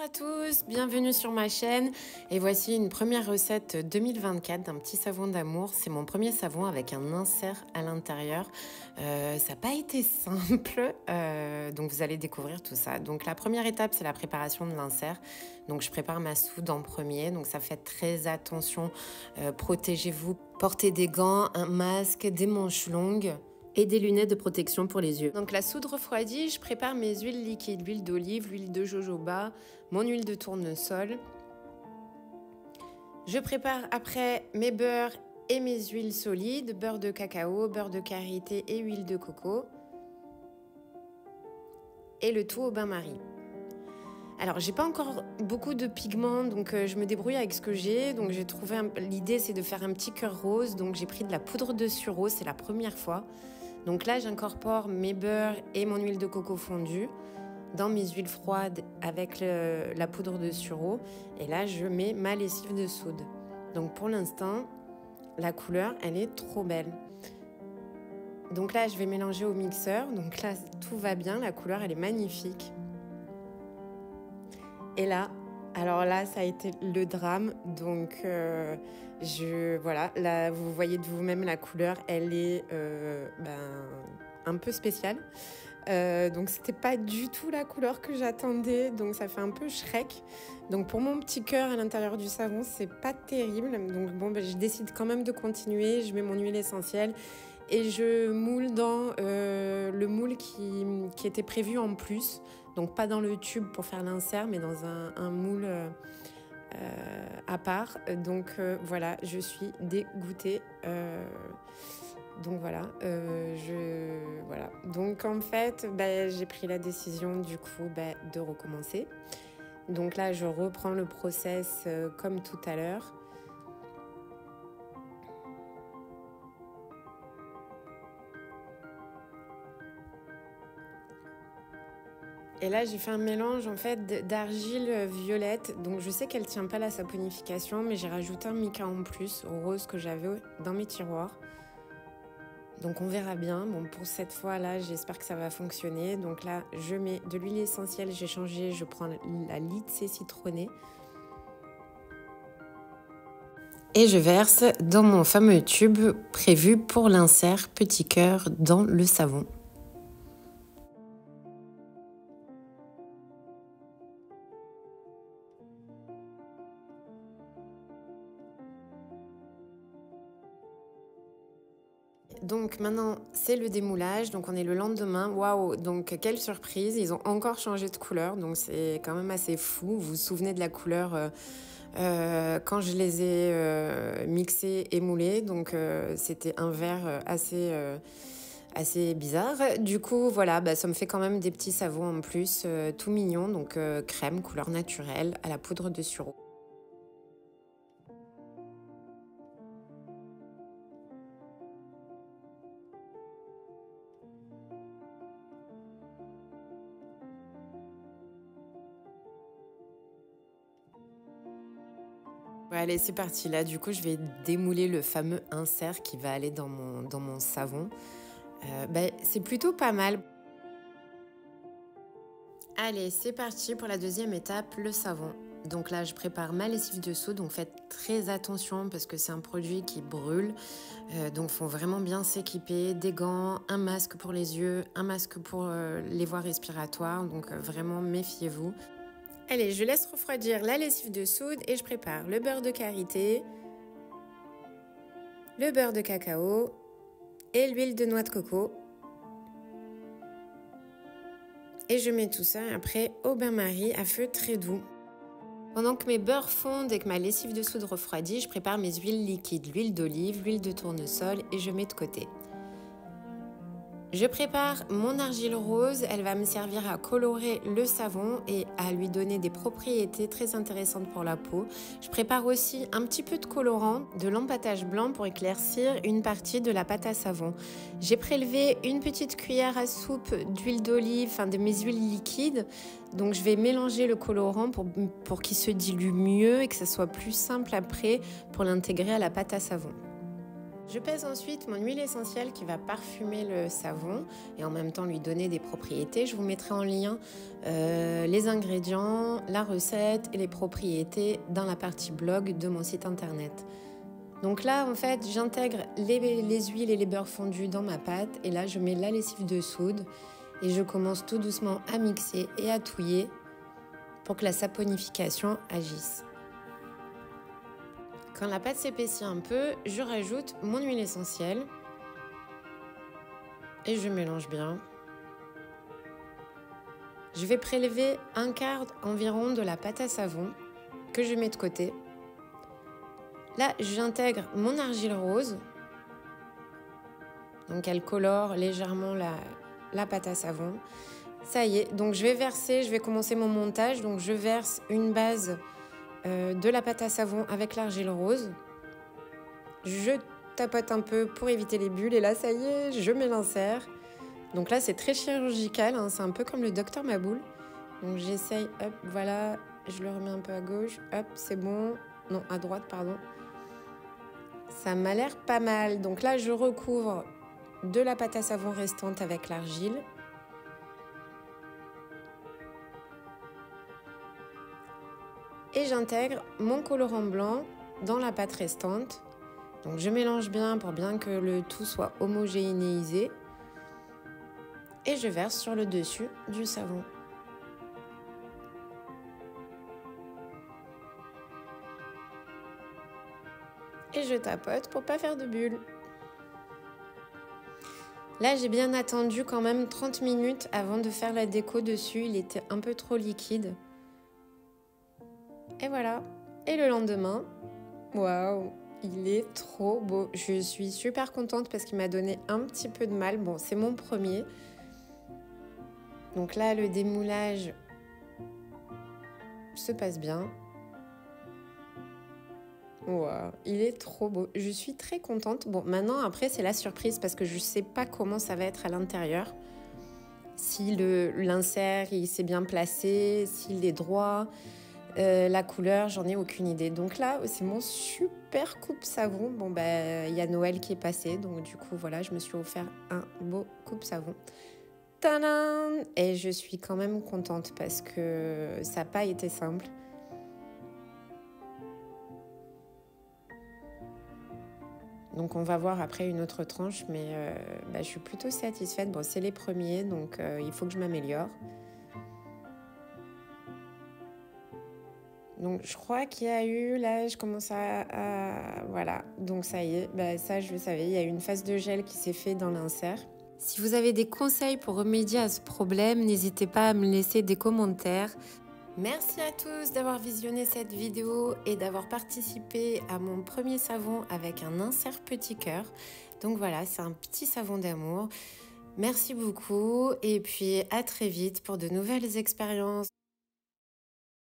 Bonjour à tous, bienvenue sur ma chaîne et voici une première recette 2024 d'un petit savon d'amour. C'est mon premier savon avec un insert à l'intérieur. Ça n'a pas été simple, donc vous allez découvrir tout ça. Donc la première étape, c'est la préparation de l'insert. Donc je prépare ma soude en premier, donc ça fait très attention, protégez-vous, portez des gants, un masque, des manches longues et des lunettes de protection pour les yeux. Donc la soude refroidie, je prépare mes huiles liquides, l'huile d'olive, l'huile de jojoba, mon huile de tournesol. Je prépare après mes beurres et mes huiles solides, beurre de cacao, beurre de karité et huile de coco. Et le tout au bain-marie. Alors, j'ai pas encore beaucoup de pigments, donc je me débrouille avec ce que j'ai. Donc, j'ai trouvé l'idée, c'est de faire un petit cœur rose. Donc, j'ai pris de la poudre de sureau, c'est la première fois. Donc là, j'incorpore mes beurres et mon huile de coco fondue dans mes huiles froides avec la poudre de sureau. Et là, je mets ma lessive de soude. Donc, pour l'instant, la couleur, elle est trop belle. Donc là, je vais mélanger au mixeur. Donc là, tout va bien. La couleur, elle est magnifique. Et là, alors là, ça a été le drame. Donc, voilà, là, vous voyez de vous-même la couleur, elle est un peu spéciale. Donc, c'était pas du tout la couleur que j'attendais. Donc, ça fait un peu Shrek. Donc, pour mon petit cœur à l'intérieur du savon, c'est pas terrible. Donc, bon, je décide quand même de continuer. Je mets mon huile essentielle et je moule dans le moule qui était prévu en plus. Donc pas dans le tube pour faire l'insert, mais dans un moule à part. Donc voilà, je suis dégoûtée. Donc voilà, voilà. Donc en fait, j'ai pris la décision du coup de recommencer. Donc là, je reprends le process comme tout à l'heure. Et là, j'ai fait un mélange en fait d'argile violette. Donc je sais qu'elle tient pas la saponification, mais j'ai rajouté un mica en plus, au rose que j'avais dans mes tiroirs. Donc on verra bien. Bon, pour cette fois-là, j'espère que ça va fonctionner. Donc là, je mets de l'huile essentielle, j'ai changé, je prends la Litse citronnée. Et je verse dans mon fameux tube prévu pour l'insert petit cœur dans le savon. Donc maintenant, c'est le démoulage. Donc on est le lendemain. Waouh! Donc quelle surprise! Ils ont encore changé de couleur. Donc c'est quand même assez fou. Vous vous souvenez de la couleur quand je les ai mixés et moulés. Donc c'était un vert assez bizarre. Du coup, voilà, ça me fait quand même des petits savons en plus, tout mignons. Donc crème, couleur naturelle, à la poudre de sureau. Allez, c'est parti. Là, du coup, je vais démouler le fameux insert qui va aller dans mon savon. C'est plutôt pas mal. Allez, c'est parti pour la deuxième étape, le savon. Donc là, je prépare ma lessive de soude. Donc faites très attention parce que c'est un produit qui brûle. Donc il faut vraiment bien s'équiper. Des gants, un masque pour les yeux, un masque pour les voies respiratoires. Donc vraiment, méfiez-vous. Allez, je laisse refroidir la lessive de soude et je prépare le beurre de karité, le beurre de cacao et l'huile de noix de coco. Et je mets tout ça après au bain-marie à feu très doux. Pendant que mes beurres fondent et que ma lessive de soude refroidit, je prépare mes huiles liquides, l'huile d'olive, l'huile de tournesol et je mets de côté. Je prépare mon argile rose, elle va me servir à colorer le savon et à lui donner des propriétés très intéressantes pour la peau. Je prépare aussi un petit peu de colorant, de l'empâtage blanc pour éclaircir une partie de la pâte à savon. J'ai prélevé une petite cuillère à soupe d'huile d'olive, de mes huiles liquides. Donc je vais mélanger le colorant pour qu'il se dilue mieux et que ça soit plus simple après pour l'intégrer à la pâte à savon. Je pèse ensuite mon huile essentielle qui va parfumer le savon et en même temps lui donner des propriétés. Je vous mettrai en lien les ingrédients, la recette et les propriétés dans la partie blog de mon site internet. Donc là, en fait, j'intègre les huiles et les beurres fondus dans ma pâte et là, je mets la lessive de soude et je commence tout doucement à mixer et à touiller pour que la saponification agisse. Quand la pâte s'épaissit un peu, je rajoute mon huile essentielle et je mélange bien. Je vais prélever un quart environ de la pâte à savon que je mets de côté. Là, j'intègre mon argile rose. Donc elle colore légèrement la pâte à savon. Ça y est, donc je vais commencer mon montage. Donc je verse une base de la pâte à savon avec l'argile rose. Je tapote un peu pour éviter les bulles et là ça y est, je mets l'insert. Donc là c'est très chirurgical, hein, c'est un peu comme le docteur Maboul. Donc j'essaye, hop, voilà, je le remets un peu à gauche, hop, c'est bon. Non, à droite, pardon. Ça m'a l'air pas mal. Donc là je recouvre de la pâte à savon restante avec l'argile. Et j'intègre mon colorant blanc dans la pâte restante. Donc je mélange bien pour bien que le tout soit homogénéisé. Et je verse sur le dessus du savon. Et je tapote pour pas faire de bulles. Là, j'ai bien attendu quand même 30 minutes avant de faire la déco dessus. Il était un peu trop liquide. Et voilà. Et le lendemain, waouh, il est trop beau. Je suis super contente parce qu'il m'a donné un petit peu de mal. Bon, c'est mon premier. Donc là, le démoulage se passe bien. Wow, il est trop beau. Je suis très contente. Bon, maintenant, après, c'est la surprise parce que je ne sais pas comment ça va être à l'intérieur. Si l'insert, il s'est bien placé, s'il est droit, la couleur, j'en ai aucune idée. Donc là, c'est mon super coupe-savon. Bon, il y a Noël qui est passé. Donc du coup, voilà, je me suis offert un beau coupe-savon. Tadam! Et je suis quand même contente parce que ça n'a pas été simple. Donc on va voir après une autre tranche, mais je suis plutôt satisfaite. Bon, c'est les premiers, donc il faut que je m'améliore. Donc je crois qu'il y a eu, là je commence voilà, donc ça y est, ça je le savais, il y a eu une phase de gel qui s'est fait dans l'insert. Si vous avez des conseils pour remédier à ce problème, n'hésitez pas à me laisser des commentaires. Merci à tous d'avoir visionné cette vidéo et d'avoir participé à mon premier savon avec un insert petit cœur. Donc voilà, c'est un petit savon d'amour. Merci beaucoup et puis à très vite pour de nouvelles expériences.